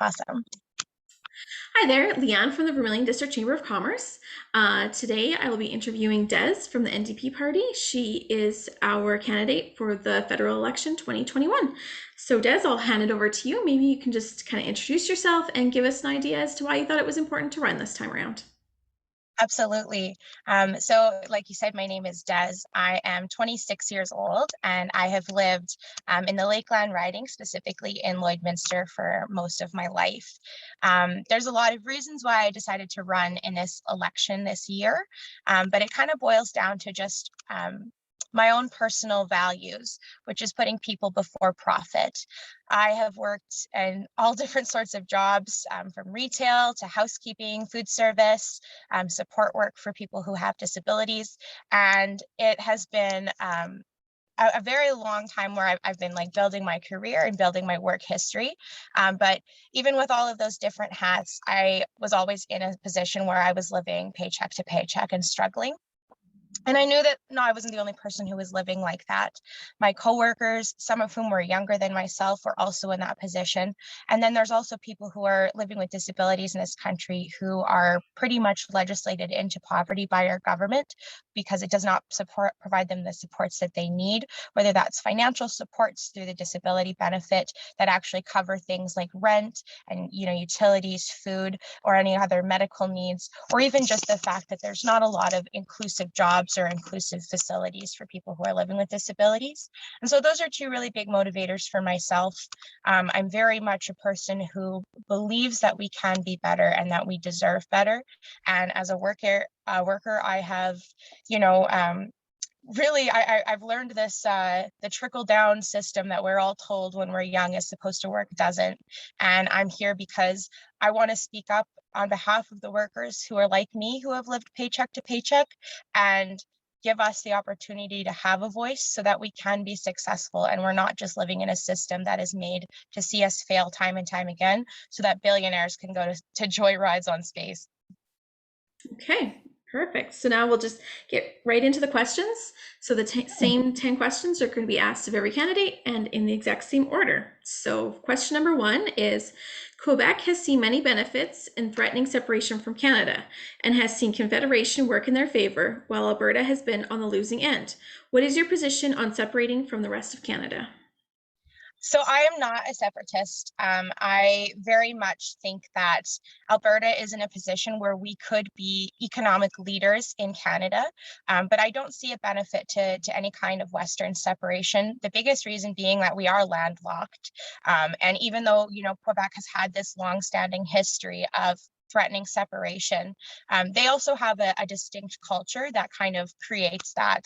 Awesome. Hi there, Leanne from the Vermilion District Chamber of Commerce. Today I will be interviewing Des from the NDP party. She is our candidate for the federal election 2021. So Des, I'll hand it over to you. Maybe you can just kind of introduce yourself and give us an idea as to why you thought it was important to run this time around. Absolutely. So like you said, my name is Des. I am 26 years old and I have lived in the Lakeland riding, specifically in Lloydminster, for most of my life. There's a lot of reasons why I decided to run in this election this year, but it kind of boils down to just my own personal values, which is putting people before profit. I have worked in all different sorts of jobs, from retail to housekeeping, food service, support work for people who have disabilities. And it has been a very long time where I've been like building my career and building my work history. But even with all of those different hats, I was always in a position where I was living paycheck to paycheck and struggling. And I knew that no, I wasn't the only person who was living like that. My coworkers, some of whom were younger than myself, were also in that position. And then there's also people who are living with disabilities in this country who are pretty much legislated into poverty by our government because it does not provide them the supports that they need, whether that's financial supports through the disability benefit that actually cover things like rent and utilities, food, or any other medical needs, or even just the fact that there's not a lot of inclusive jobs or inclusive facilities for people who are living with disabilities. And so those are two really big motivators for myself. I'm very much a person who believes that we can be better and that we deserve better. And as a worker, I have, really, I've learned this, the trickle down system that we're all told when we're young is supposed to work doesn't. And I'm here because I want to speak up on behalf of the workers who are like me, who have lived paycheck to paycheck, and give us the opportunity to have a voice so that we can be successful. And we're not just living in a system that is made to see us fail time and time again so that billionaires can go to joyrides on space. Okay, perfect. So now we'll just get right into the questions. So the same 10 questions are going to be asked of every candidate and in the exact same order. So question number one is, Quebec has seen many benefits in threatening separation from Canada and has seen Confederation work in their favor, while Alberta has been on the losing end. What is your position on separating from the rest of Canada? So I am not a separatist. I very much think that Alberta is in a position where we could be economic leaders in Canada, but I don't see a benefit to any kind of Western separation. The biggest reason being that we are landlocked. And even though, Quebec has had this long-standing history of threatening separation, they also have a distinct culture that kind of creates that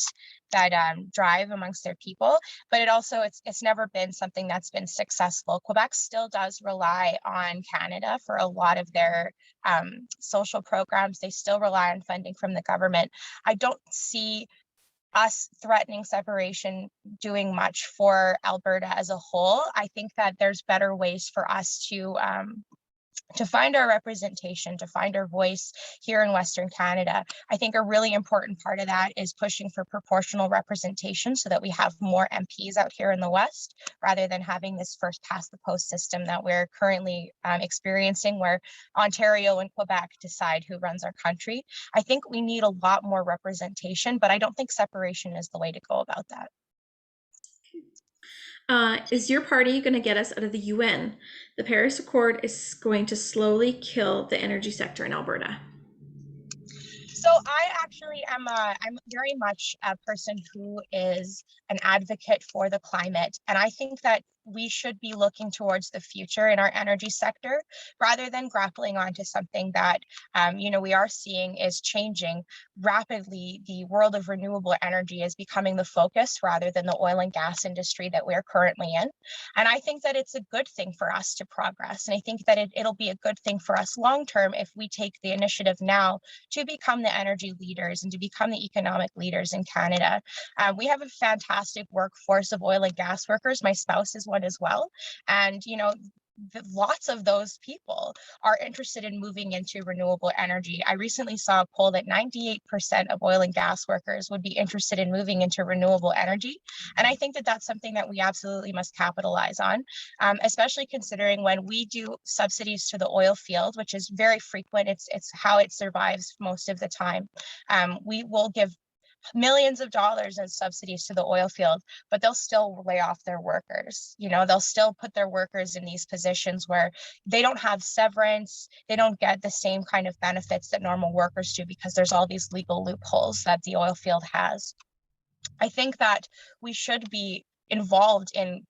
drive amongst their people, but it's never been something that's been successful. Quebec still does rely on Canada for a lot of their social programs. They still rely on funding from the government. I don't see us threatening separation doing much for Alberta as a whole. I think that there's better ways for us to find our representation, to find our voice here in Western Canada. I think a really important part of that is pushing for proportional representation so that we have more MPs out here in the West, rather than having this first past the post system that we're currently experiencing, where Ontario and Quebec decide who runs our country. I think we need a lot more representation, but I don't think separation is the way to go about that. Is your party going to get us out of the UN? The Paris Accord is going to slowly kill the energy sector in Alberta. So I actually am I'm very much a person who is an advocate for the climate. And I think that we should be looking towards the future in our energy sector rather than grappling onto something that, we are seeing is changing rapidly. The world of renewable energy is becoming the focus rather than the oil and gas industry that we're currently in. And I think that it's a good thing for us to progress. And I think that it'll be a good thing for us long term if we take the initiative now to become the energy leaders and to become the economic leaders in Canada. We have a fantastic workforce of oil and gas workers. My spouse is one as well. And, lots of those people are interested in moving into renewable energy. I recently saw a poll that 98% of oil and gas workers would be interested in moving into renewable energy. And I think that that's something that we absolutely must capitalize on, especially considering when we do subsidies to the oil field, which is very frequent. It's how it survives most of the time. We will give millions of dollars in subsidies to the oil field, but they'll still lay off their workers. They'll still put their workers in these positions where they don't have severance, they don't get the same kind of benefits that normal workers do because there's all these legal loopholes that the oil field has. I think that we should be involved in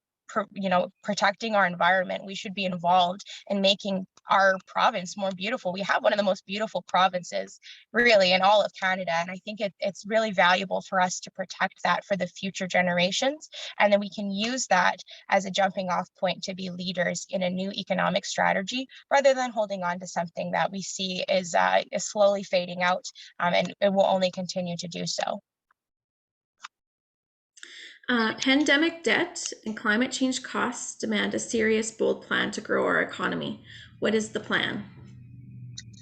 protecting our environment. We should be involved in making our province more beautiful. We have one of the most beautiful provinces really in all of Canada, and I think it's really valuable for us to protect that for the future generations, and then we can use that as a jumping off point to be leaders in a new economic strategy rather than holding on to something that we see is slowly fading out, and it will only continue to do so. Pandemic debt and climate change costs demand a serious, bold plan to grow our economy. What is the plan?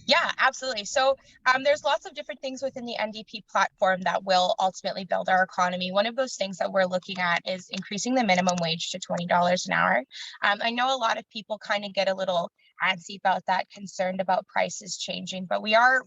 Yeah, absolutely. So there's lots of different things within the NDP platform that will ultimately build our economy. One of those things that we're looking at is increasing the minimum wage to $20 an hour. I know a lot of people kind of get a little antsy about that, concerned about prices changing, but we are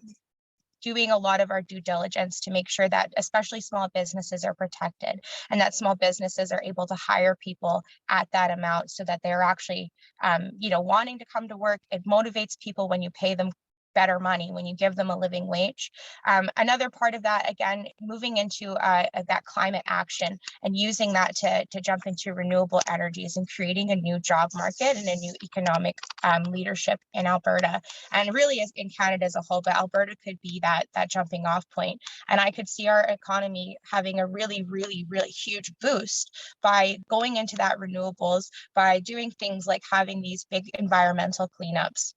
doing a lot of our due diligence to make sure that especially small businesses are protected and that small businesses are able to hire people at that amount so that they're actually wanting to come to work. It motivates people when you pay them better money, when you give them a living wage. Another part of that, again, moving into that climate action and using that to jump into renewable energies and creating a new job market and a new economic leadership in Alberta, and really in Canada as a whole, but Alberta could be that jumping off point. And I could see our economy having a really, really, really huge boost by going into that renewables, by doing things like having these big environmental cleanups.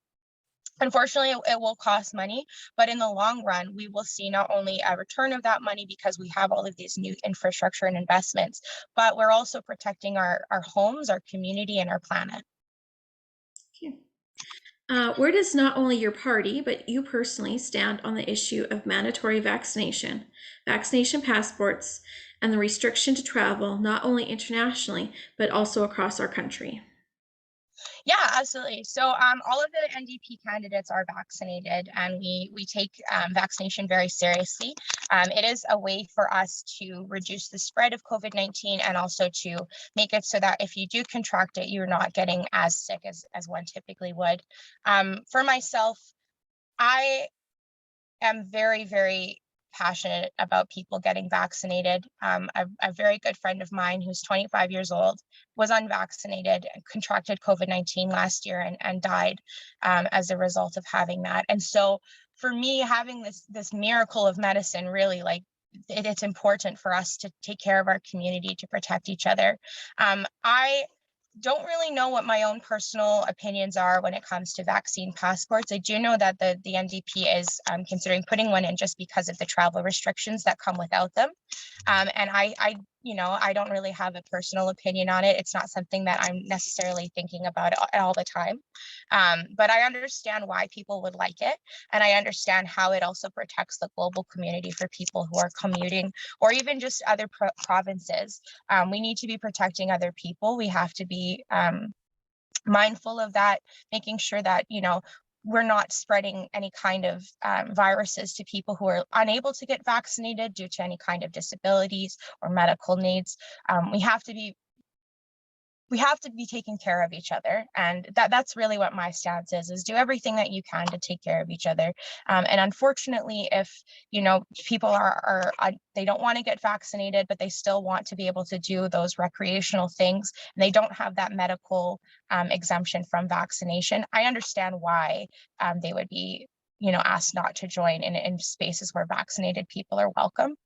Unfortunately, it will cost money, but in the long run, we will see not only a return of that money because we have all of these new infrastructure and investments, but we're also protecting our homes, our community, and our planet. Okay. Where does not only your party, but you personally stand on the issue of mandatory vaccination, vaccination passports, and the restriction to travel, not only internationally, but also across our country? Yeah, absolutely. So all of the NDP candidates are vaccinated, and we take vaccination very seriously. It is a way for us to reduce the spread of COVID-19 and also to make it so that if you do contract it, you're not getting as sick as one typically would. For myself, I am very, very passionate about people getting vaccinated. A very good friend of mine who's 25 years old was unvaccinated, contracted COVID-19 last year and died as a result of having that. And so for me, having this miracle of medicine, really, like, it's important for us to take care of our community, to protect each other. I don't really know what my own personal opinions are when it comes to vaccine passports. I do know that the NDP is considering putting one in just because of the travel restrictions that come without them. And I don't really have a personal opinion on it. It's not something that I'm necessarily thinking about all the time. But I understand why people would like it. And I understand how it also protects the global community for people who are commuting or even just other provinces. We need to be protecting other people. We have to be mindful of that, making sure that, we're not spreading any kind of viruses to people who are unable to get vaccinated due to any kind of disabilities or medical needs. We have to be taking care of each other, and that's really what my stance is do everything that you can to take care of each other. And unfortunately, if people are they don't want to get vaccinated, but they still want to be able to do those recreational things, and they don't have that medical exemption from vaccination, I understand why they would be asked not to join in spaces where vaccinated people are welcome.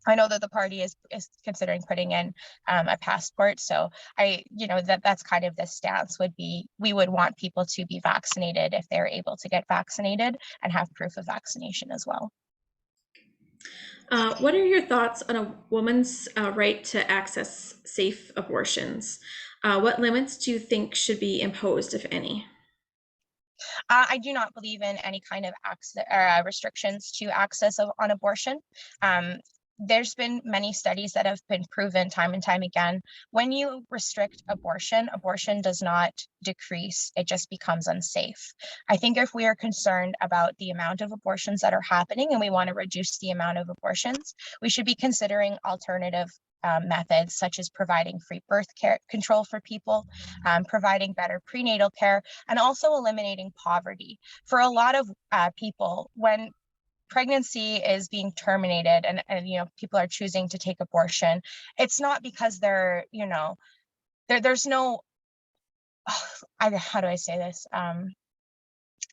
I know that the party is considering putting in a passport. So that's kind of the stance would be, we would want people to be vaccinated if they're able to get vaccinated and have proof of vaccination as well. What are your thoughts on a woman's right to access safe abortions? What limits do you think should be imposed, if any? I do not believe in any kind of access, restrictions to access on abortion. There's been many studies that have been proven time and time again. When you restrict abortion, abortion does not decrease, it just becomes unsafe. I think if we are concerned about the amount of abortions that are happening and we want to reduce the amount of abortions, we should be considering alternative methods such as providing free birth care control for people, providing better prenatal care, and also eliminating poverty. For a lot of people, when pregnancy is being terminated and people are choosing to take abortion, it's not because they're there's no how do I say this,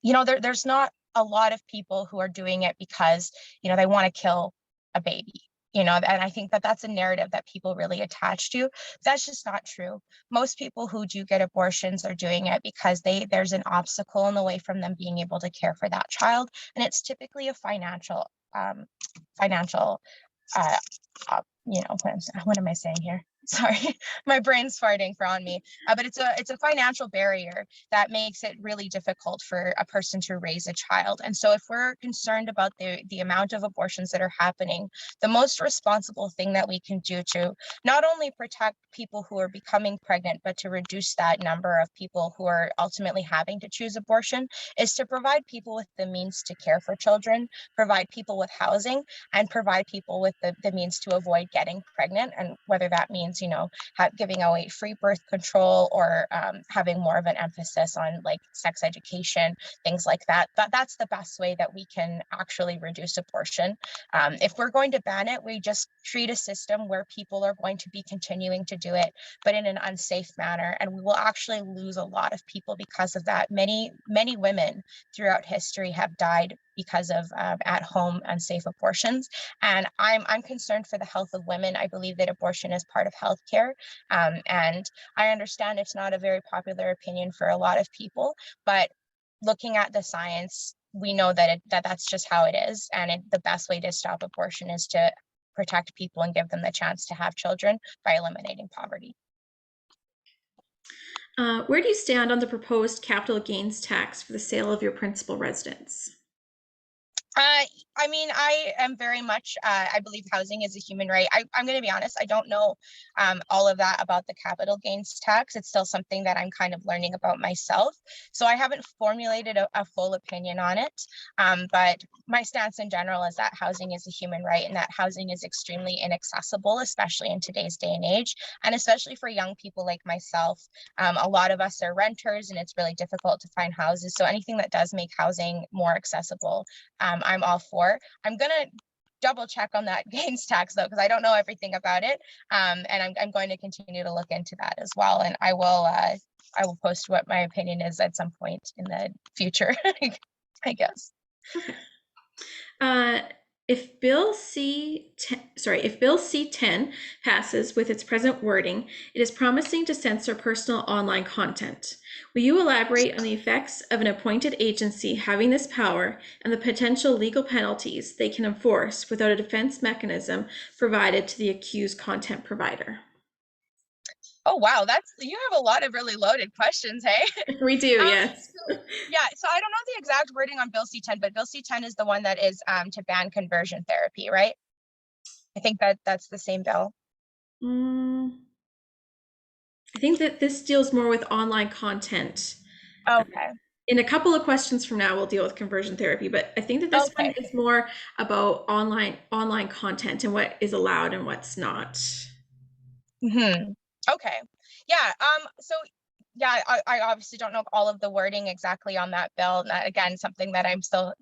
there's not a lot of people who are doing it because they want to kill a baby, and I think that that's a narrative that people really attach to. That's just not true. Most people who do get abortions are doing it because there's an obstacle in the way from them being able to care for that child, and it's typically a financial uh, what am I saying here? Sorry, my brain's farting on me. But it's a financial barrier that makes it really difficult for a person to raise a child. And so if we're concerned about the amount of abortions that are happening, the most responsible thing that we can do to not only protect people who are becoming pregnant, but to reduce that number of people who are ultimately having to choose abortion, is to provide people with the means to care for children, provide people with housing, and provide people with the means to avoid getting pregnant. And whether that means, giving away free birth control or having more of an emphasis on like sex education, things like that, that's the best way that we can actually reduce abortion. If we're going to ban it, we just create a system where people are going to be continuing to do it, but in an unsafe manner. And we will actually lose a lot of people because of that. Many women throughout history have died because of at-home unsafe abortions. And I'm concerned for the health of women. I believe that abortion is part of healthcare. And I understand it's not a very popular opinion for a lot of people, but looking at the science, we know that that's just how it is. And the best way to stop abortion is to protect people and give them the chance to have children by eliminating poverty. Where do you stand on the proposed capital gains tax for the sale of your principal residence? I mean, I am very much, I believe housing is a human right. I'm going to be honest, I don't know all of that about the capital gains tax. It's still something that I'm kind of learning about myself. So I haven't formulated a full opinion on it. But my stance in general is that housing is a human right and that housing is extremely inaccessible, especially in today's day and age. And especially for young people like myself, a lot of us are renters and it's really difficult to find houses. So anything that does make housing more accessible, I'm all for. I'm gonna double check on that gains tax though, because I don't know everything about it. And I'm going to continue to look into that as well. And I will post what my opinion is at some point in the future, I guess. Okay. If Bill C-10 passes with its present wording, it is promising to censor personal online content. Will you elaborate on the effects of an appointed agency having this power and the potential legal penalties they can enforce without a defense mechanism provided to the accused content provider? Oh, wow. You have a lot of really loaded questions, hey? We do, yes. So I don't know the exact wording on Bill C-10, but Bill C-10 is the one that is to ban conversion therapy, right? I think that's the same bill. I think that this deals more with online content. Okay. In a couple of questions from now, we'll deal with conversion therapy, but I think that this one is more about online content and what is allowed and what's not. Okay. Yeah. So yeah, I obviously don't know all of the wording exactly on that bill. That, again, something that I'm still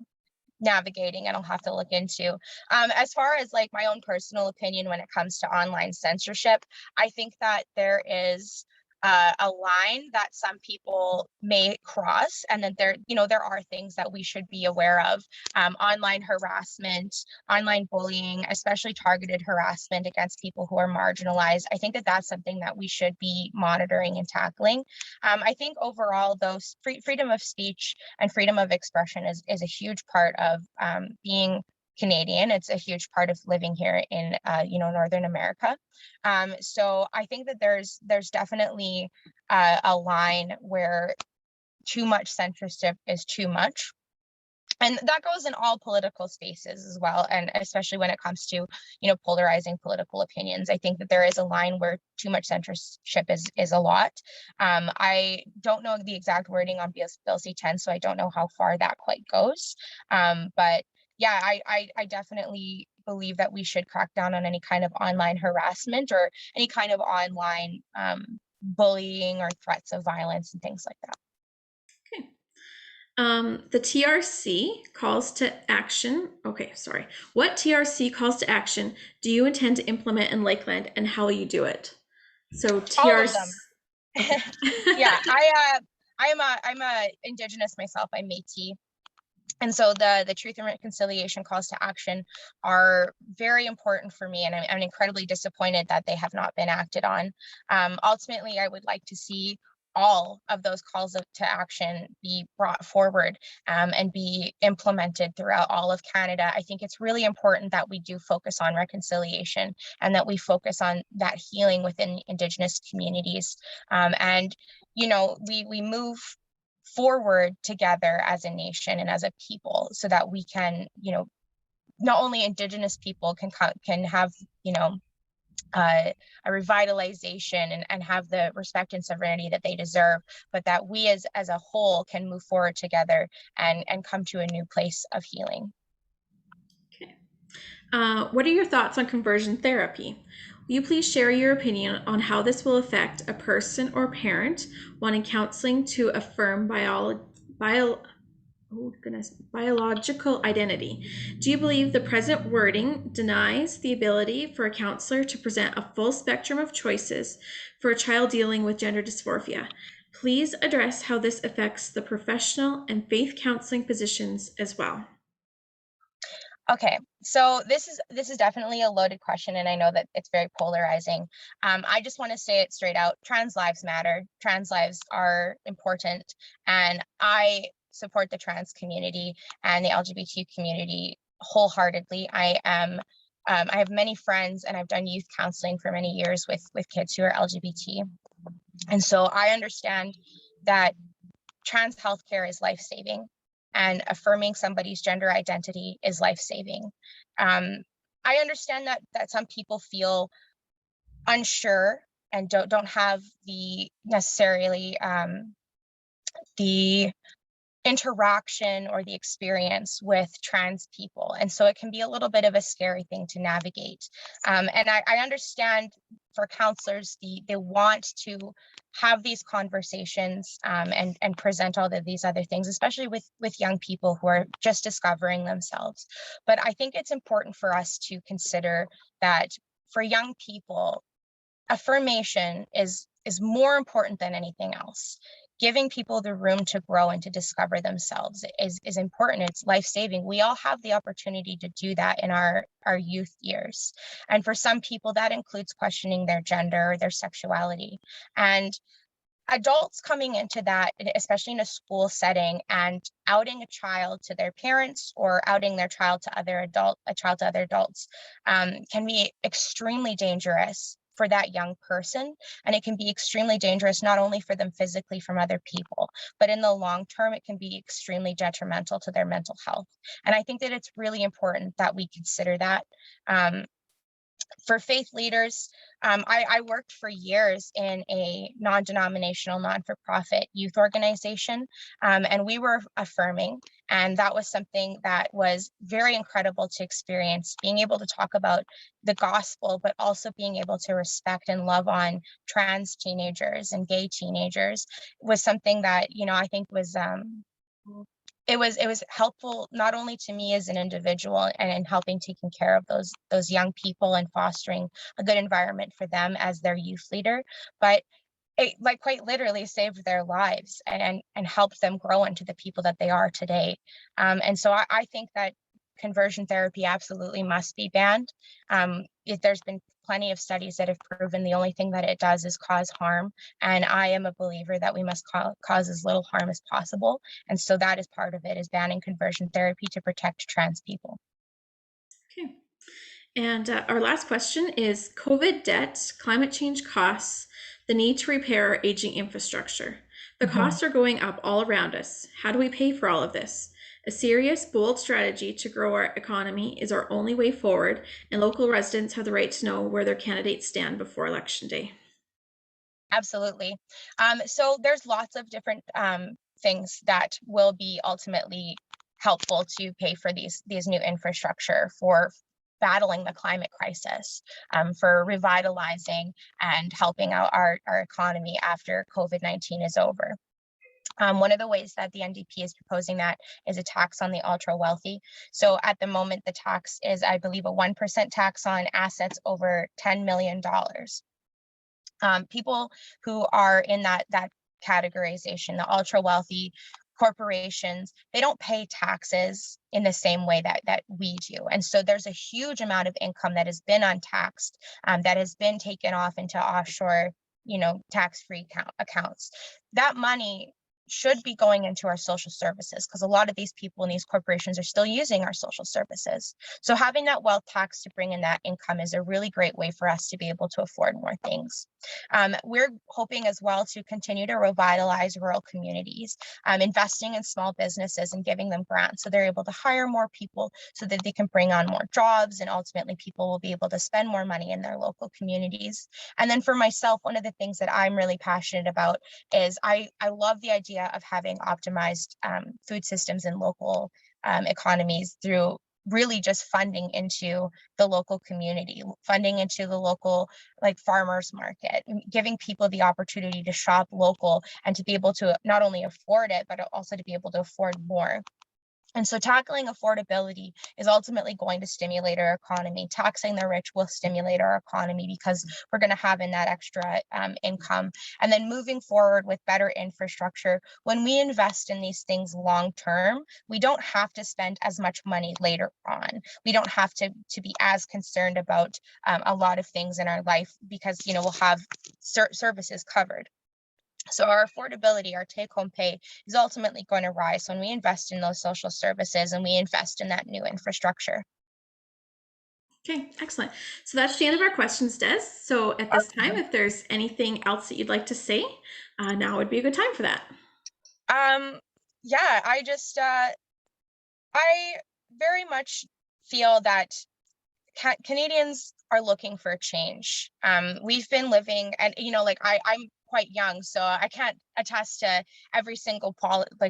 navigating and I'll have to look into. As far as like my own personal opinion when it comes to online censorship, I think that there is a line that some people may cross, and that there are things that we should be aware of. Online harassment, online bullying, especially targeted harassment against people who are marginalized. I think that that's something that we should be monitoring and tackling. I think overall, though, freedom of speech and freedom of expression is a huge part of being Canadian. It's a huge part of living here in Northern America. So I think that there's definitely a line where too much censorship is too much. And that goes in all political spaces as well, and especially when it comes to polarizing political opinions. I think that there is a line where too much censorship is a lot. I don't know the exact wording on Bill C-10, so I don't know how far that quite goes. But yeah, I definitely believe that we should crack down on any kind of online harassment or any kind of online bullying or threats of violence and things like that. Okay. The TRC calls to action. Okay, sorry. What TRC calls to action do you intend to implement in Lakeland, and how will you do it? So All of TRC. them. Okay. Yeah, I'm a Indigenous myself. I'm Métis. And so the Truth and Reconciliation calls to action are very important for me, and I'm incredibly disappointed that they have not been acted on. Ultimately, I would like to see all of those calls to action be brought forward and be implemented throughout all of Canada. I think it's really important that we do focus on reconciliation and that we focus on that healing within Indigenous communities. And we move forward together as a nation and as a people, so that we can, not only Indigenous people can have, a revitalization and have the respect and sovereignty that they deserve, but that we as a whole can move forward together and come to a new place of healing. Okay. What are your thoughts on conversion therapy? Will you please share your opinion on how this will affect a person or parent wanting counseling to affirm biological identity? Do you believe the present wording denies the ability for a counselor to present a full spectrum of choices for a child dealing with gender dysphoria? Please address how this affects the professional and faith counseling positions as well. Okay, so this is definitely a loaded question, and I know that it's very polarizing. I just want to say it straight out: trans lives matter. Trans lives are important, and I support the trans community and the LGBT community wholeheartedly. I have many friends, and I've done youth counseling for many years with kids who are LGBT, and so I understand that trans healthcare is life-saving, and affirming somebody's gender identity is life-saving. I understand that some people feel unsure and don't have the necessarily the interaction or the experience with trans people, and so it can be a little bit of a scary thing to navigate. And I understand for counselors, they want to have these conversations and present all of these other things, especially with young people who are just discovering themselves. But I think it's important for us to consider that for young people, affirmation is more important than anything else. Giving people the room to grow and to discover themselves is important. It's life-saving. We all have the opportunity to do that in our youth years. And for some people, that includes questioning their gender, their sexuality. And adults coming into that, especially in a school setting, and outing a child to their parents or outing their child to other adults can be extremely dangerous for that young person. And it can be extremely dangerous, not only for them physically from other people, but in the long term, it can be extremely detrimental to their mental health. And I think that it's really important that we consider that. For faith leaders, I worked for years in a non-denominational, non-for-profit youth organization, and we were affirming. And that was something that was very incredible to experience, being able to talk about the gospel, but also being able to respect and love on trans teenagers and gay teenagers was something that, I think was it was helpful not only to me as an individual and in helping taking care of those young people and fostering a good environment for them as their youth leader, but it like quite literally saved their lives and helped them grow into the people that they are today. And so I think that conversion therapy absolutely must be banned. There's been plenty of studies that have proven the only thing that it does is cause harm. And I am a believer that we must cause as little harm as possible. And so that is part of it, is banning conversion therapy to protect trans people. And our last question is COVID debt, climate change costs, the need to repair our aging infrastructure. The Mhm. costs are going up all around us. How do we pay for all of this? A serious, bold strategy to grow our economy is our only way forward, and local residents have the right to know where their candidates stand before Election Day. Absolutely. So there's lots of different things that will be ultimately helpful to pay for these new infrastructure for battling the climate crisis, for revitalizing and helping out our economy after COVID-19 is over. One of the ways that the NDP is proposing that is a tax on the ultra wealthy. So at the moment, the tax is, I believe, a 1% tax on assets over $10 million. People who are in that categorization, the ultra wealthy corporations, they don't pay taxes in the same way that we do, and so there's a huge amount of income that has been untaxed, that has been taken off into offshore, tax-free accounts. That money should be going into our social services because a lot of these people and these corporations are still using our social services. So having that wealth tax to bring in that income is a really great way for us to be able to afford more things. We're hoping as well to continue to revitalize rural communities, investing in small businesses and giving them grants so they're able to hire more people so that they can bring on more jobs, and ultimately people will be able to spend more money in their local communities. And then for myself, one of the things that I'm really passionate about is I love the idea of having optimized food systems in local economies through really just funding into the local community, funding into the local like farmers market, giving people the opportunity to shop local and to be able to not only afford it, but also to be able to afford more. And so tackling affordability is ultimately going to stimulate our economy. Taxing the rich will stimulate our economy because we're going to have in that extra income. And then moving forward with better infrastructure, when we invest in these things long term, we don't have to spend as much money later on. We don't have to be as concerned about a lot of things in our life because we'll have services covered. So our affordability, our take-home pay is ultimately going to rise when we invest in those social services and we invest in that new infrastructure. Okay, excellent. So that's the end of our questions, Des. So at this time, if there's anything else that you'd like to say, now would be a good time for that. Yeah, I very much feel that Canadians are looking for change. We've been living, and like I'm quite young, so I can't attest to every single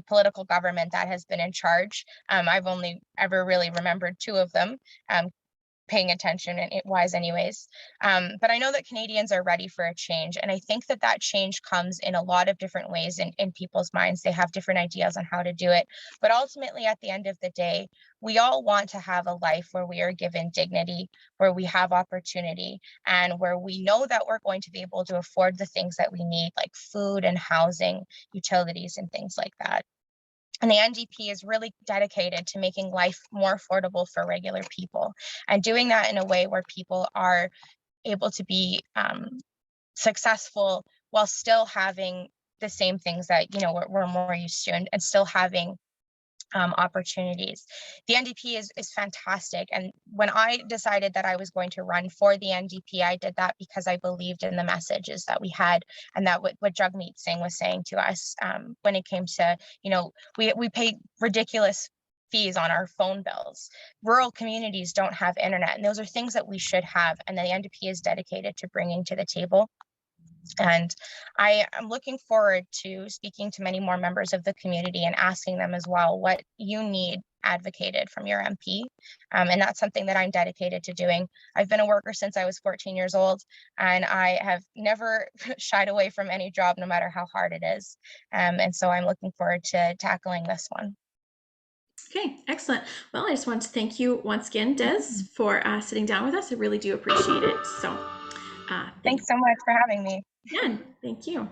political government that has been in charge. I've only ever really remembered two of them. Paying attention and it wise anyways. But I know that Canadians are ready for a change, and I think that change comes in a lot of different ways in people's minds. They have different ideas on how to do it, but ultimately at the end of the day, we all want to have a life where we are given dignity, where we have opportunity, and where we know that we're going to be able to afford the things that we need, like food and housing, utilities and things like that. And the NDP is really dedicated to making life more affordable for regular people and doing that in a way where people are able to be successful while still having the same things that we're more used to, and still having opportunities. The NDP is fantastic. And when I decided that I was going to run for the NDP, I did that because I believed in the messages that we had, and that what Jagmeet Singh was saying to us when it came to, we pay ridiculous fees on our phone bills. Rural communities don't have internet, and those are things that we should have, and the NDP is dedicated to bringing to the table. And I am looking forward to speaking to many more members of the community and asking them as well what you need advocated from your MP. And that's something that I'm dedicated to doing. I've been a worker since I was 14 years old, and I have never shied away from any job, no matter how hard it is. And so I'm looking forward to tackling this one. Okay, excellent. Well, I just want to thank you once again, Des, for sitting down with us. I really do appreciate it. So, thank Thanks so much for having me. you. Yeah, thank you.